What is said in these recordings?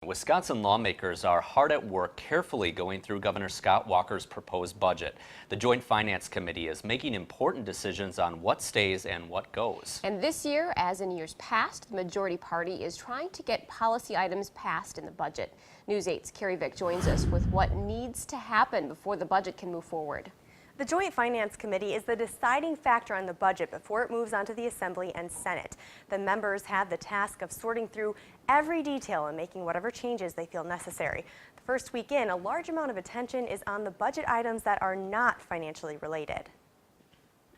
Wisconsin lawmakers are hard at work carefully going through Governor Scott Walker's proposed budget. The Joint Finance Committee is making important decisions on what stays and what goes. And this year, as in years past, the majority party is trying to get policy items passed in the budget. News 8's Carrie Vick joins us with what needs to happen before the budget can move forward. The Joint Finance Committee is the deciding factor on the budget before it moves on to the Assembly and Senate. The members have the task of sorting through every detail and making whatever changes they feel necessary. The first week in, a large amount of attention is on the budget items that are not financially related.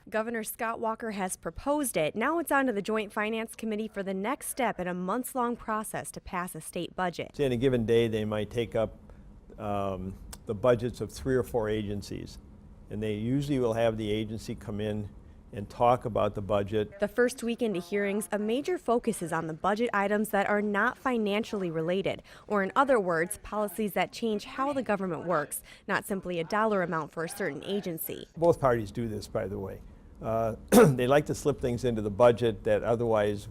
Governor Scott Walker has proposed it. Now it's on to the Joint Finance Committee for the next step in a months-long process to pass a state budget. In a given day, they might take up the budgets of 3 or 4 agencies. And they usually will have the agency come in and talk about the budget. The first week into hearings, a major focus is on the budget items that are not financially related, or in other words, policies that change how the government works, not simply a dollar amount for a certain agency. Both parties do this, by the way. They like to slip things into the budget that otherwise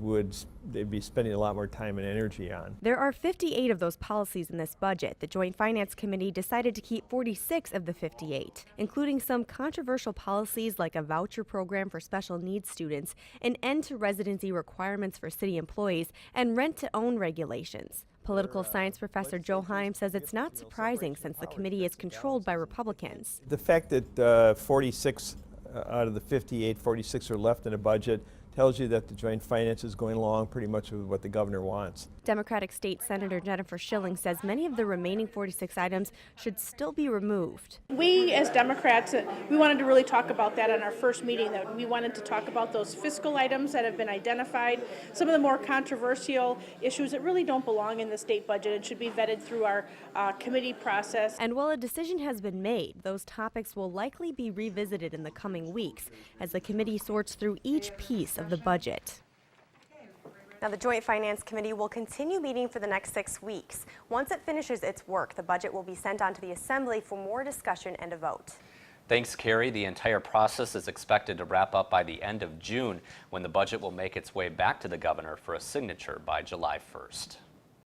they'd be spending a lot more time and energy on. There are 58 of those policies in this budget. The Joint Finance Committee decided to keep 46 of the 58, including some controversial policies like a voucher program for special needs students, an end to residency requirements for city employees, and rent-to-own regulations. Political science professor Joe Heim says it's not surprising since the committee is controlled by Republicans. The fact that 46 out of the 58, 46 are left in a budget tells you that the Joint Finance is going along pretty much with what the governor wants. Democratic State Senator Jennifer Schilling says many of the remaining 46 items should still be removed. We as Democrats, we wanted to really talk about that in our first meeting, that we wanted to talk about those fiscal items that have been identified, some of the more controversial issues that really don't belong in the state budget and should be vetted through our committee process. And while a decision has been made, those topics will likely be revisited in the coming weeks as the committee sorts through each piece of the budget. Now, the Joint Finance Committee will continue meeting for the next 6 weeks. Once it finishes its work, the budget will be sent on to the Assembly for more discussion and a vote. Thanks, Carrie. The entire process is expected to wrap up by the end of June, when the budget will make its way back to the governor for a signature by July 1st.